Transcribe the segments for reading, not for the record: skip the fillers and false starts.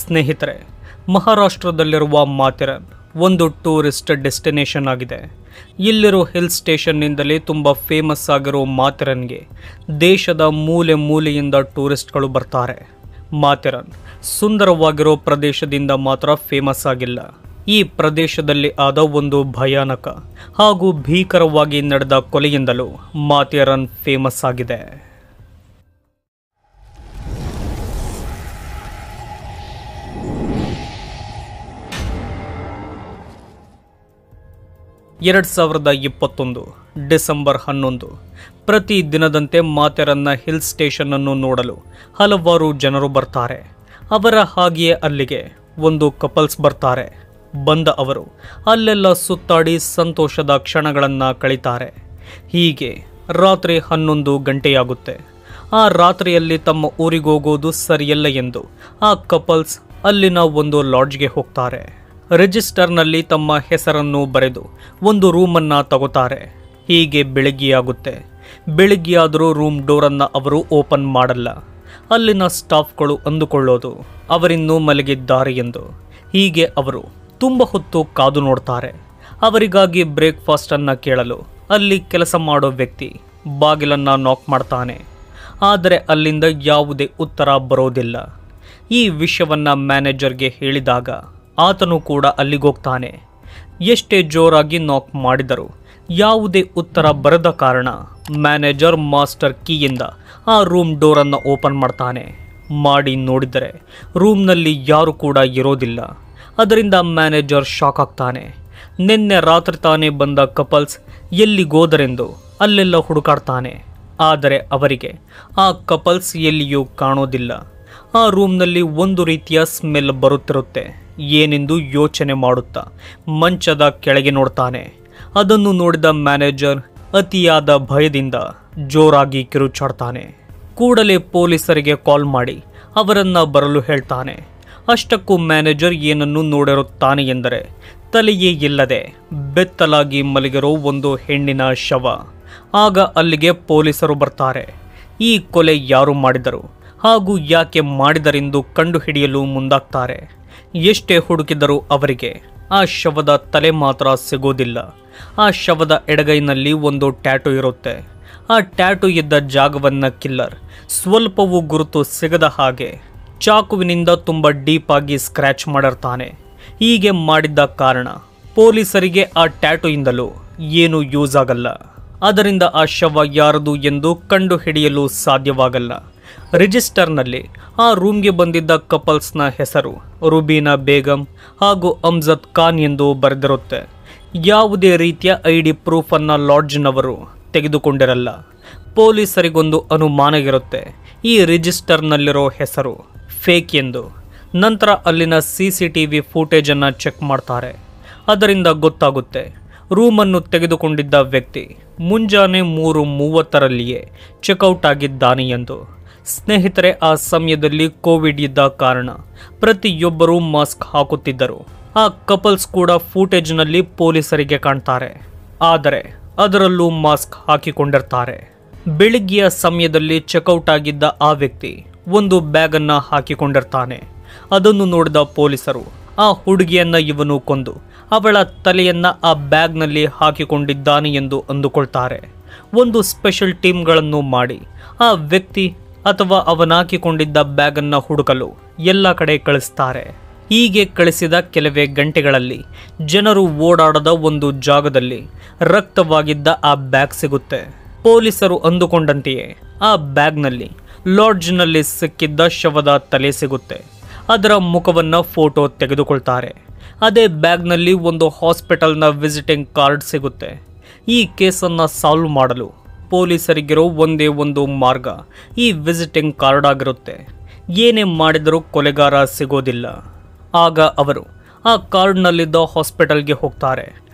ಸ್ನೇಹಿತರೆ, ಮಹಾರಾಷ್ಟ್ರದಲ್ಲಿರುವ ಮಾಥೆರಾನ್ ಒಂದು tourist destination ಆಗಿದೆ. ಇಲ್ಲಿರೋ ಹಿಲ್ ಸ್ಟೇಷನ್ನಿಂದಲೇ ತುಂಬ ಫೇಮಸ್ ಆಗಿರೋ ಮಾಥೆರಾನ್ಗೆ ದೇಶದ ಮೂಲೆ ಮೂಲೆಯಿಂದ ಟೂರಿಸ್ಟ್ಗಳು ಬರ್ತಾರೆ. ಮಾಥೆರಾನ್ ಸುಂದರವಾಗಿರೋ ಪ್ರದೇಶದಿಂದ ಮಾತ್ರ ಫೇಮಸ್ ಆಗಿಲ್ಲ. ಈ ಪ್ರದೇಶದಲ್ಲಿ ಆದ ಒಂದು ಭಯಾನಕ ಹಾಗೂ ಭೀಕರವಾಗಿ ನಡೆದ ಕೊಲೆಯಿಂದಲೂ ಮಾಥೆರಾನ್ ಫೇಮಸ್ ಆಗಿದೆ. 2021 ಡಿಸೆಂಬರ್ 11 ಪ್ರತಿ ದಿನದಂತೆ ಮಾಥೆರಾನ್ನ ಹಿಲ್ ಸ್ಟೇಷನ್ ಅನ್ನು ನೋಡಲು ಹಲವಾರು ಜನರು ಬರ್ತಾರೆ. ಅವರ ಹಾಗೆಯೇ ಅಲ್ಲಿಗೆ ಒಂದು ಕಪಲ್ಸ್ ಬರ್ತಾರೆ. ಬಂದ ಅವರು ಅಲ್ಲೆಲ್ಲ ಸುತ್ತಾಡಿ ಸಂತೋಷದ ಕ್ಷಣಗಳನ್ನು ಕಳೀತಾರೆ. ಹೀಗೆ ರಾತ್ರಿ 11 ಗಂಟೆಯಾಗುತ್ತೆ. ಆ ರಾತ್ರಿಯಲ್ಲಿ ತಮ್ಮ ಊರಿಗೋಗೋದು ಸರಿಯಲ್ಲ ಎಂದು ಆ ಕಪಲ್ಸ್ ಅಲ್ಲಿನ ಒಂದು ಲಾಡ್ಜ್ಗೆ ಹೋಗ್ತಾರೆ. ರಿಜಿಸ್ಟರ್ನಲ್ಲಿ ತಮ್ಮ ಹೆಸರನ್ನು ಬರೆದು ಒಂದು ರೂಮನ್ನು ತಗೋತಾರೆ. ಹೀಗೆ ಬೆಳಗ್ಗೆಯಾಗುತ್ತೆ. ಬೆಳಗ್ಗೆಯಾದರೂ ರೂಮ್ ಡೋರನ್ನು ಅವರು ಓಪನ್ ಮಾಡಲ್ಲ. ಅಲ್ಲಿನ ಸ್ಟಾಫ್ಗಳು ಅಂದುಕೊಳ್ಳೋದು ಅವರಿನ್ನೂ ಮಲಗಿದ್ದಾರೆ ಎಂದು. ಹೀಗೆ ಅವರು ತುಂಬ ಹೊತ್ತು ಕಾದು ನೋಡ್ತಾರೆ. ಅವರಿಗಾಗಿ ಬ್ರೇಕ್ಫಾಸ್ಟನ್ನು ಕೇಳಲು ಅಲ್ಲಿ ಕೆಲಸ ಮಾಡೋ ವ್ಯಕ್ತಿ ಬಾಗಿಲನ್ನು ನಾಕ್ ಮಾಡ್ತಾನೆ. ಆದರೆ ಅಲ್ಲಿಂದ ಯಾವುದೇ ಉತ್ತರ ಬರೋದಿಲ್ಲ. ಈ ವಿಷಯವನ್ನು ಮ್ಯಾನೇಜರ್ಗೆ ಹೇಳಿದಾಗ ಆತನು ಕೂಡ ಅಲ್ಲಿಗೋಗ್ತಾನೆ. ಎಷ್ಟೇ ಜೋರಾಗಿ ನಾಕ್ ಮಾಡಿದರೂ ಯಾವುದೇ ಉತ್ತರ ಬರದ ಕಾರಣ ಮ್ಯಾನೇಜರ್ ಮಾಸ್ಟರ್ ಕೀಯಿಂದ ಆ ರೂಮ್ ಡೋರನ್ನು ಓಪನ್ ಮಾಡ್ತಾನೆ. ಮಾಡಿ ನೋಡಿದರೆ ರೂಮ್ನಲ್ಲಿ ಯಾರು ಕೂಡ ಇರೋದಿಲ್ಲ. ಅದರಿಂದ ಮ್ಯಾನೇಜರ್ ಶಾಕ್ ಆಗ್ತಾನೆ. ನಿನ್ನೆ ರಾತ್ರಿ ತಾನೇ ಬಂದ ಕಪಲ್ಸ್ ಎಲ್ಲಿಗೋದರೆಂದು ಅಲ್ಲೆಲ್ಲ ಹುಡುಕಾಡ್ತಾನೆ. ಆದರೆ ಅವರಿಗೆ ಆ ಕಪಲ್ಸ್ ಎಲ್ಲಿಯೂ ಕಾಣೋದಿಲ್ಲ. ಆ ರೂಮ್ನಲ್ಲಿ ಒಂದು ರೀತಿಯ ಸ್ಮೆಲ್ ಬರುತ್ತಿರುತ್ತೆ. ಏನೆಂದು ಯೋಚನೆ ಮಾಡುತ್ತಾ ಮಂಚದ ಕೆಳಗೆ ನೋಡ್ತಾನೆ. ಅದನ್ನು ನೋಡಿದ ಮ್ಯಾನೇಜರ್ ಅತಿಯಾದ ಭಯದಿಂದ ಜೋರಾಗಿ ಕಿರುಚಾಡ್ತಾನೆ. ಕೂಡಲೇ ಪೊಲೀಸರಿಗೆ ಕಾಲ್ ಮಾಡಿ ಅವರನ್ನು ಬರಲು ಹೇಳ್ತಾನೆ. ಅಷ್ಟಕ್ಕೂ ಮ್ಯಾನೇಜರ್ ಏನನ್ನು ನೋಡಿರುತ್ತಾನೆ ಎಂದರೆ ತಲೆಯೇ ಇಲ್ಲದೆ ಬೆತ್ತಲಾಗಿ ಮಲಗಿರೋ ಒಂದು ಹೆಣ್ಣಿನ ಶವ. ಆಗ ಅಲ್ಲಿಗೆ ಪೊಲೀಸರು ಬರ್ತಾರೆ. ಈ ಕೊಲೆ ಯಾರು ಮಾಡಿದರು ಹಾಗೂ ಯಾಕೆ ಮಾಡಿದರೆಂದು ಕಂಡುಹಿಡಿಯಲು ಮುಂದಾಗ್ತಾರೆ. ಎಷ್ಟೇ ಹುಡುಕಿದರೂ ಅವರಿಗೆ ಆ ಶವದ ತಲೆ ಮಾತ್ರ ಸಿಗೋದಿಲ್ಲ. ಆ ಶವದ ಎಡಗೈನಲ್ಲಿ ಒಂದು ಟ್ಯಾಟೂ ಇರುತ್ತೆ. ಆ ಟ್ಯಾಟೂ ಇದ್ದ ಜಾಗವನ್ನು ಕಿಲ್ಲರ್ ಸ್ವಲ್ಪವೂ ಗುರುತು ಸಿಗದ ಹಾಗೆ ಚಾಕುವಿನಿಂದ ತುಂಬ ಡೀಪ್ ಆಗಿ ಸ್ಕ್ರ್ಯಾಚ್ ಮಾಡಿರ್ತಾನೆ. ಹೀಗೆ ಮಾಡಿದ್ದ ಕಾರಣ ಪೊಲೀಸರಿಗೆ ಆ ಟ್ಯಾಟೂಯಿಂದಲೂ ಏನೂ ಯೂಸ್ ಆಗಲ್ಲ. ಅದರಿಂದ ಆ ಶವ ಯಾರದು ಎಂದು ಕಂಡುಹಿಡಿಯಲು ಸಾಧ್ಯವಾಗಲ್ಲ. ರಿಜಿಸ್ಟರ್ನಲ್ಲಿ ಆ ರೂಮ್ಗೆ ಬಂದಿದ್ದ ಕಪಲ್ಸ್ನ ಹೆಸರು ರುಬೀನಾ ಬೇಗಂ ಹಾಗೂ ಅಮ್ಜದ್ ಖಾನ್ ಎಂದು ಬರೆದಿರುತ್ತೆ. ಯಾವುದೇ ರೀತಿಯ ID ಪ್ರೂಫನ್ನು ಲಾಡ್ಜ್ನವರು ತೆಗೆದುಕೊಂಡಿರಲ್ಲ. ಪೊಲೀಸರಿಗೊಂದು ಅನುಮಾನ ಇರುತ್ತೆ, ಈ ರಿಜಿಸ್ಟರ್ನಲ್ಲಿರೋ ಹೆಸರು ಫೇಕ್ ಎಂದು. ನಂತರ ಅಲ್ಲಿನ CCTV ಫೂಟೇಜನ್ನು ಚೆಕ್ ಮಾಡ್ತಾರೆ. ಅದರಿಂದ ಗೊತ್ತಾಗುತ್ತೆ ರೂಮನ್ನು ತೆಗೆದುಕೊಂಡಿದ್ದ ವ್ಯಕ್ತಿ ಮುಂಜಾನೆ 3:30ರಲ್ಲಿಯೇ ಚೆಕ್ಔಟ್ ಆಗಿದ್ದಾನೆ ಎಂದು. ಸ್ನೇಹಿತರೆ, ಆ ಸಮಯದಲ್ಲಿ ಕೋವಿಡ್ ಇದ್ದ ಕಾರಣ ಪ್ರತಿಯೊಬ್ಬರೂ ಮಾಸ್ಕ್ ಹಾಕುತ್ತಿದ್ದರು. ಆ ಕಪಲ್ಸ್ ಕೂಡ ಫೂಟೇಜ್ನಲ್ಲಿ ಪೊಲೀಸರಿಗೆ ಕಾಣ್ತಾರೆ. ಆದರೆ ಅದರಲ್ಲೂ ಮಾಸ್ಕ್ ಹಾಕಿಕೊಂಡಿರ್ತಾರೆ. ಬೆಳಿಗ್ಗೆಯ ಸಮಯದಲ್ಲಿ ಚೆಕ್ಔಟ್ ಆಗಿದ್ದ ಆ ವ್ಯಕ್ತಿ ಒಂದು ಬ್ಯಾಗನ್ನು ಹಾಕಿಕೊಂಡಿರ್ತಾನೆ. ಅದನ್ನು ನೋಡಿದ ಪೊಲೀಸರು ಆ ಹುಡುಗಿಯನ್ನ ಇವನು ಕೊಂದು ಅವಳ ತಲೆಯನ್ನ ಆ ಬ್ಯಾಗ್ನಲ್ಲಿ ಹಾಕಿಕೊಂಡಿದ್ದಾನೆ ಎಂದು ಅಂದುಕೊಳ್ತಾರೆ. ಒಂದು ಸ್ಪೆಷಲ್ ಟೀಮ್ಗಳನ್ನು ಮಾಡಿ ಆ ವ್ಯಕ್ತಿ ಅಥವಾ ಅವನಾಕಿಕೊಂಡಿದ್ದ ಬ್ಯಾಗನ್ನು ಹುಡುಕಲು ಎಲ್ಲ ಕಡೆ ಕಳಿಸ್ತಾರೆ. ಹೀಗೆ ಕಳಿಸಿದ ಕೆಲವೇ ಗಂಟೆಗಳಲ್ಲಿ ಜನರು ಓಡಾಡದ ಒಂದು ಜಾಗದಲ್ಲಿ ರಕ್ತವಾಗಿದ್ದ ಆ ಬ್ಯಾಗ್ ಸಿಗುತ್ತೆ. ಪೊಲೀಸರು ಅಂದುಕೊಂಡಂತೆಯೇ ಆ ಬ್ಯಾಗ್ನಲ್ಲಿ ಲಾಡ್ಜ್ನಲ್ಲಿ ಸಿಕ್ಕಿದ್ದ ಶವದ ತಲೆ ಸಿಗುತ್ತೆ. ಅದರ ಮುಖವನ್ನು ಫೋಟೋ ತೆಗೆದುಕೊಳ್ತಾರೆ. ಅದೇ ಬ್ಯಾಗ್ನಲ್ಲಿ ಒಂದು ಹಾಸ್ಪಿಟಲ್ನ ವಿಸಿಟಿಂಗ್ ಕಾರ್ಡ್ ಸಿಗುತ್ತೆ. ಈ ಕೇಸನ್ನು ಸಾಲ್ವ್ ಮಾಡಲು ಪೊಲೀಸರಿಗಿರೋ ಒಂದೇ ಒಂದು ಮಾರ್ಗ ಈ ವಿಸಿಟಿಂಗ್ ಕಾರ್ಡ್ ಆಗಿರುತ್ತೆ. ಏನೇ ಮಾಡಿದರೂ ಕೊಲೆಗಾರ ಸಿಗೋದಿಲ್ಲ. ಆಗ ಅವರು ಆ ಕಾರ್ಡ್ನಲ್ಲಿದ್ದ ಹಾಸ್ಪಿಟಲ್ಗೆ ಹೋಗ್ತಾರೆ.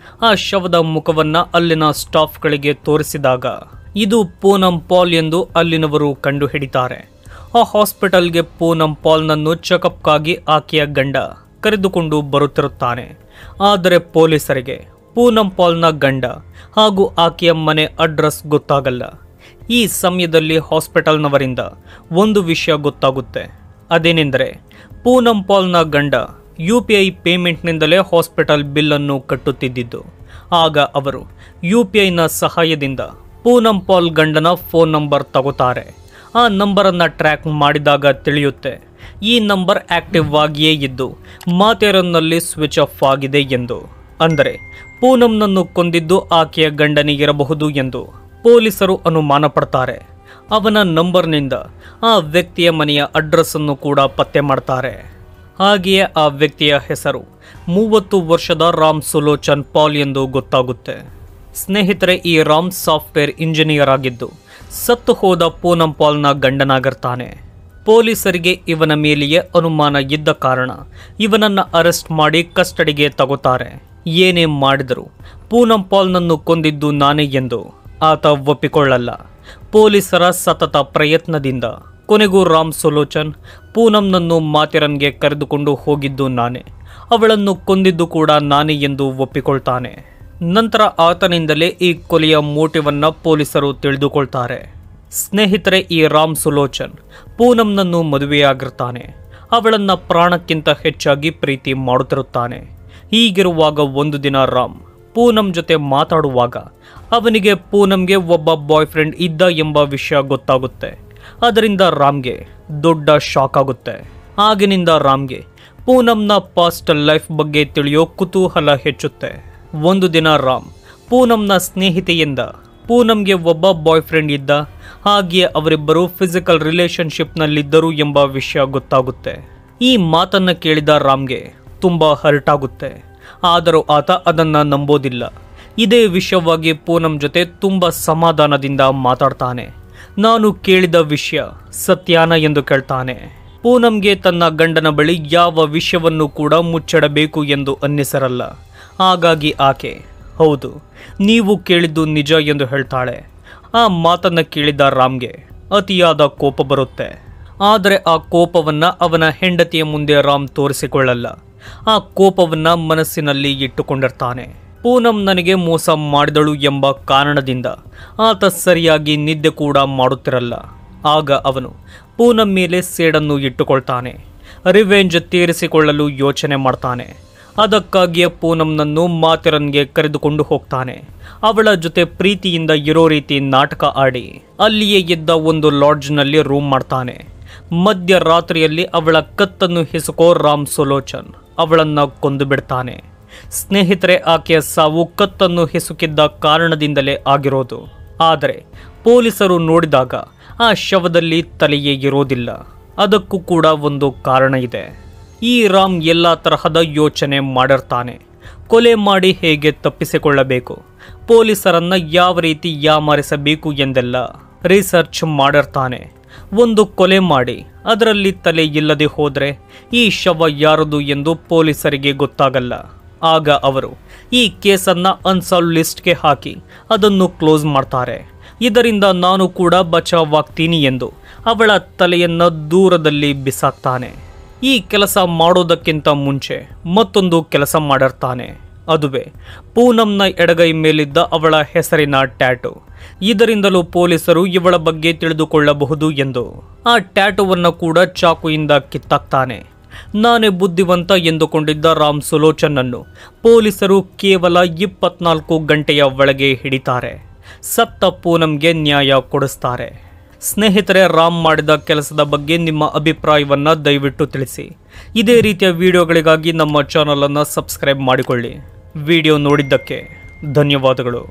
ಆ ಶವದ ಮುಖವನ್ನು ಅಲ್ಲಿನ ಸ್ಟಾಫ್ಗಳಿಗೆ ತೋರಿಸಿದಾಗ ಇದು ಪೂನಂ ಪಾಲ್ ಎಂದು ಅಲ್ಲಿನವರು ಕಂಡುಹಿಡಿತಾರೆ. ಆ ಹಾಸ್ಪಿಟಲ್ಗೆ ಪೂನಂ ಪಾಲ್ನನ್ನು ಚೆಕಪ್ಗಾಗಿ ಆಕೆಯ ಗಂಡ ಕರೆದುಕೊಂಡು ಬರುತ್ತಿರುತ್ತಾನೆ. ಆದರೆ ಪೊಲೀಸರಿಗೆ ಪೂನಂ ಪಾಲ್ನ ಗಂಡ ಹಾಗೂ ಆಕೆಯ ಮನೆ ಅಡ್ರೆಸ್ ಗೊತ್ತಾಗಲ್ಲ. ಈ ಸಮಯದಲ್ಲಿ ಹಾಸ್ಪಿಟಲ್ನವರಿಂದ ಒಂದು ವಿಷಯ ಗೊತ್ತಾಗುತ್ತೆ. ಅದೇನೆಂದರೆ ಪೂನಂ ಪಾಲ್ನ ಗಂಡ UPI ಪೇಮೆಂಟ್ನಿಂದಲೇ ಹಾಸ್ಪಿಟಲ್ ಬಿಲ್ಲನ್ನು ಕಟ್ಟುತ್ತಿದ್ದಿದ್ದು. ಆಗ ಅವರು UPIನ ಸಹಾಯದಿಂದ ಪೂನಂ ಪಾಲ್ ಗಂಡನ ಫೋನ್ ನಂಬರ್ ತಗೋತಾರೆ. ಆ ನಂಬರನ್ನು ಟ್ರ್ಯಾಕ್ ಮಾಡಿದಾಗ ತಿಳಿಯುತ್ತೆ ಈ ನಂಬರ್ ಆಕ್ಟಿವ್ ಆಗಿಯೇ ಇದ್ದು ಮಾತೇರನ್ನಲ್ಲಿ ಸ್ವಿಚ್ ಆಫ್ ಆಗಿದೆ ಎಂದು. ಅಂದರೆ ಪೂನಂನನ್ನು ಕೊಂದಿದ್ದು ಆಕೆಯ ಗಂಡನಿಗಿರಬಹುದು ಎಂದು ಪೊಲೀಸರು ಅನುಮಾನ ಪಡ್ತಾರೆ. ಅವನ ನಂಬರ್ನಿಂದ ಆ ವ್ಯಕ್ತಿಯ ಮನೆಯ ಅಡ್ರೆಸ್ಸನ್ನು ಕೂಡ ಪತ್ತೆ ಮಾಡ್ತಾರೆ. ಹಾಗೆಯೇ ಆ ವ್ಯಕ್ತಿಯ ಹೆಸರು 30 ವರ್ಷದ ರಾಮ್ ಸುಲೋಚನ್ ಪಾಲ್ ಎಂದು ಗೊತ್ತಾಗುತ್ತೆ. ಸ್ನೇಹಿತರೆ, ಈ ರಾಮ್ ಸಾಫ್ಟ್ವೇರ್ ಇಂಜಿನಿಯರ್ ಆಗಿದ್ದು ಸತ್ತು ಹೋದ ಪೂನಂ ಪಾಲ್ನ ಗಂಡನಾಗಿರ್ತಾನೆ. ಪೊಲೀಸರಿಗೆ ಇವನ ಮೇಲೆಯೇ ಅನುಮಾನ ಇದ್ದ ಕಾರಣ ಇವನನ್ನು ಅರೆಸ್ಟ್ ಮಾಡಿ ಕಸ್ಟಡಿಗೆ ತಗೋತಾರೆ. ಏನೇ ಮಾಡಿದರೂ ಪೂನಂ ಪಾಲ್ನನ್ನು ಕೊಂದಿದ್ದು ನಾನೇ ಎಂದು ಆತ ಒಪ್ಪಿಕೊಳ್ಳಲ್ಲ. ಪೊಲೀಸರ ಸತತ ಪ್ರಯತ್ನದಿಂದ ಕೊನೆಗೂ ರಾಮ್ ಸುಲೋಚನ್ ಪೂನಂನನ್ನು ಮಾಥೇರನ್ಗೆ ಕರೆದುಕೊಂಡು ಹೋಗಿದ್ದು ನಾನೇ, ಅವಳನ್ನು ಕೊಂದಿದ್ದು ಕೂಡ ನಾನೇ ಎಂದು ಒಪ್ಪಿಕೊಳ್ತಾನೆ. ನಂತರ ಆತನಿಂದಲೇ ಈ ಕೊಲೆಯ ಮೋಟಿವನ್ನು ಪೊಲೀಸರು ತಿಳಿದುಕೊಳ್ತಾರೆ. ಸ್ನೇಹಿತರೆ, ಈ ರಾಮ್ ಸುಲೋಚನ್ ಪೂನಂನನ್ನು ಮದುವೆಯಾಗಿರ್ತಾನೆ. ಅವಳನ್ನು ಪ್ರಾಣಕ್ಕಿಂತ ಹೆಚ್ಚಾಗಿ ಪ್ರೀತಿ ಮಾಡುತ್ತಿರುತ್ತಾನೆ. ಹೀಗಿರುವಾಗ ಒಂದು ದಿನ ರಾಮ್ ಪೂನಂ ಜೊತೆ ಮಾತಾಡುವಾಗ ಅವನಿಗೆ ಪೂನಂಗೆ ಒಬ್ಬ ಬಾಯ್ ಫ್ರೆಂಡ್ ಇದ್ದ ಎಂಬ ವಿಷಯ ಗೊತ್ತಾಗುತ್ತೆ. ಅದರಿಂದ ರಾಮ್ಗೆ ದೊಡ್ಡ ಶಾಕ್ ಆಗುತ್ತೆ. ಆಗಿನಿಂದ ರಾಮ್ಗೆ ಪೂನಂನ ಪಾಸ್ಟ್ ಲೈಫ್ ಬಗ್ಗೆ ತಿಳಿಯೋ ಕುತೂಹಲ ಹೆಚ್ಚುತ್ತೆ. ಒಂದು ದಿನ ರಾಮ್ ಪೂನಂನ ಸ್ನೇಹಿತೆಯಿಂದ ಪೂನಂಗೆ ಒಬ್ಬ ಬಾಯ್ ಫ್ರೆಂಡ್ ಇದ್ದ, ಹಾಗೆಯೇ ಅವರಿಬ್ಬರು ಫಿಸಿಕಲ್ ರಿಲೇಶನ್ಶಿಪ್ನಲ್ಲಿದ್ದರು ಎಂಬ ವಿಷಯ ಗೊತ್ತಾಗುತ್ತೆ. ಈ ಮಾತನ್ನು ಕೇಳಿದ ರಾಮ್ಗೆ ತುಂಬ ಹರ್ಟ್ ಆಗುತ್ತೆ. ಆದರೂ ಆತ ಅದನ್ನು ನಂಬೋದಿಲ್ಲ. ಇದೇ ವಿಷಯವಾಗಿ ಪೂನಂ ಜೊತೆ ತುಂಬ ಸಮಾಧಾನದಿಂದ ಮಾತಾಡ್ತಾನೆ. ನಾನು ಕೇಳಿದ ವಿಷಯ ಸತ್ಯಾನ ಎಂದು ಕೇಳ್ತಾನೆ. ಪೂನಂಗೆ ತನ್ನ ಗಂಡನ ಬಳಿ ಯಾವ ವಿಷಯವನ್ನು ಕೂಡ ಮುಚ್ಚಿಡಬೇಕು ಎಂದು ಅನ್ನಿಸಿರಲ್ಲ. ಹಾಗಾಗಿ ಆಕೆ ಹೌದು, ನೀವು ಕೇಳಿದ್ದು ನಿಜ ಎಂದು ಹೇಳ್ತಾಳೆ. ಆ ಮಾತನ್ನು ಕೇಳಿದ ರಾಮ್ಗೆ ಅತಿಯಾದ ಕೋಪ ಬರುತ್ತೆ. ಆದರೆ ಆ ಕೋಪವನ್ನು ಅವನ ಹೆಂಡತಿಯ ಮುಂದೆ ರಾಮ್ ತೋರಿಸಿಕೊಳ್ಳಲ್ಲ. ಆ ಕೋಪವನ್ನು ಮನಸ್ಸಿನಲ್ಲಿ ಇಟ್ಟುಕೊಂಡಿರ್ತಾನೆ. ಪೂನಂ ನನಗೆ ಮೋಸ ಮಾಡಿದಳು ಎಂಬ ಕಾರಣದಿಂದ ಆತ ಸರಿಯಾಗಿ ನಿದ್ದೆ ಕೂಡ ಮಾಡುತ್ತಿರಲ್ಲ. ಆಗ ಅವನು ಪೂನಂ ಮೇಲೆ ಸೇಡನ್ನು ಇಟ್ಟುಕೊಳ್ತಾನೆ. ರಿವೆಂಜ್ ತೀರಿಸಿಕೊಳ್ಳಲು ಯೋಚನೆ ಮಾಡ್ತಾನೆ. ಅದಕ್ಕಾಗಿಯೇ ಪೂನಂನನ್ನು ಮಾಥೇರನ್ಗೆ ಕರೆದುಕೊಂಡು ಹೋಗ್ತಾನೆ. ಅವಳ ಜೊತೆ ಪ್ರೀತಿಯಿಂದ ಇರೋ ರೀತಿ ನಾಟಕ ಆಡಿ ಅಲ್ಲಿಯೇ ಇದ್ದ ಒಂದು ಲಾಡ್ಜ್ನಲ್ಲಿ ರೂಮ್ ಮಾಡ್ತಾನೆ. ಮಧ್ಯರಾತ್ರಿಯಲ್ಲಿ ಅವಳ ಕತ್ತನ್ನು ಹಿಸುಕೋ ರಾಮ್ ಸುಲೋಚನ್ ಅವಳನ್ನು ಕೊಂದು ಬಿಡ್ತಾನೆ. ಸ್ನೇಹಿತರೆ, ಆಕೆಯ ಸಾವು ಕತ್ತನ್ನು ಹಿಸುಕಿದ್ದ ಕಾರಣದಿಂದಲೇ ಆಗಿರೋದು. ಆದರೆ ಪೊಲೀಸರು ನೋಡಿದಾಗ ಆ ಶವದಲ್ಲಿ ತಲೆಯೇ ಇರೋದಿಲ್ಲ. ಅದಕ್ಕೂ ಕೂಡ ಒಂದು ಕಾರಣ ಇದೆ. ಈ ರಾಮ್ ಎಲ್ಲ ತರಹದ ಯೋಚನೆ ಮಾಡಿರ್ತಾನೆ. ಕೊಲೆ ಮಾಡಿ ಹೇಗೆ ತಪ್ಪಿಸಿಕೊಳ್ಳಬೇಕು, ಪೊಲೀಸರನ್ನು ಯಾವ ರೀತಿ ಯಾಮಾರಿಸಬೇಕು ಎಂದೆಲ್ಲ ರಿಸರ್ಚ್ ಮಾಡಿರ್ತಾನೆ. ಒಂದು ಕೊಲೆ ಮಾಡಿ ಅದರಲ್ಲಿ ತಲೆ ಇಲ್ಲದೆ ಹೋದರೆ ಈ ಶವ ಯಾರದು ಎಂದು ಪೊಲೀಸರಿಗೆ ಗೊತ್ತಾಗಲ್ಲ. ಆಗ ಅವರು ಈ ಕೇಸನ್ನು ಅನ್ಸಾಲ್ವ್ ಲಿಸ್ಟ್ಗೆ ಹಾಕಿ ಅದನ್ನು ಕ್ಲೋಸ್ ಮಾಡ್ತಾರೆ. ಇದರಿಂದ ನಾನು ಕೂಡ ಬಚಾವಾಗ್ತೀನಿ ಎಂದು ಅವಳ ತಲೆಯನ್ನು ದೂರದಲ್ಲಿ ಬಿಸಾಕ್ತಾನೆ. ಈ ಕೆಲಸ ಮಾಡೋದಕ್ಕಿಂತ ಮುಂಚೆ ಮತ್ತೊಂದು ಕೆಲಸ ಮಾಡಿರ್ತಾನೆ. ಅದುವೇ ಪೂನಂನ ಎಡಗೈ ಮೇಲಿದ್ದ ಅವಳ ಹೆಸರಿನ ಟ್ಯಾಟೂ. ಇದರಿಂದಲೂ ಪೊಲೀಸರು ಇವಳ ಬಗ್ಗೆ ತಿಳಿದುಕೊಳ್ಳಬಹುದು ಎಂದು ಆ ಟ್ಯಾಟೂವನ್ನು ಕೂಡ ಚಾಕುಯಿಂದ ಕಿತ್ತಾಕ್ತಾನೆ. ನಾನೇ ಬುದ್ಧಿವಂತ ಎಂದುಕೊಂಡಿದ್ದ ರಾಮ್ ಸುಲೋಚನ್ ಅನ್ನು ಪೊಲೀಸರು ಕೇವಲ 24 ಗಂಟೆಯ ಒಳಗೆ ಹಿಡಿತಾರೆ. ಸತ್ತ ಪೂನಂಗೆ ನ್ಯಾಯ ಕೊಡಿಸ್ತಾರೆ. ಸ್ನೇಹಿತರೆ, ರಾಮ್ ಮಾಡಿದ ಕೆಲಸದ ಬಗ್ಗೆ ನಿಮ್ಮ ಅಭಿಪ್ರಾಯವನ್ನು ದಯವಿಟ್ಟು ತಿಳಿಸಿ. ಇದೇ ರೀತಿಯ ವಿಡಿಯೋಗಳಿಗಾಗಿ ನಮ್ಮ ಚಾನಲನ್ನು ಸಬ್ಸ್ಕ್ರೈಬ್ ಮಾಡಿಕೊಳ್ಳಿ. ವಿಡಿಯೋ ನೋಡಿದ್ದಕ್ಕೆ ಧನ್ಯವಾದಗಳು.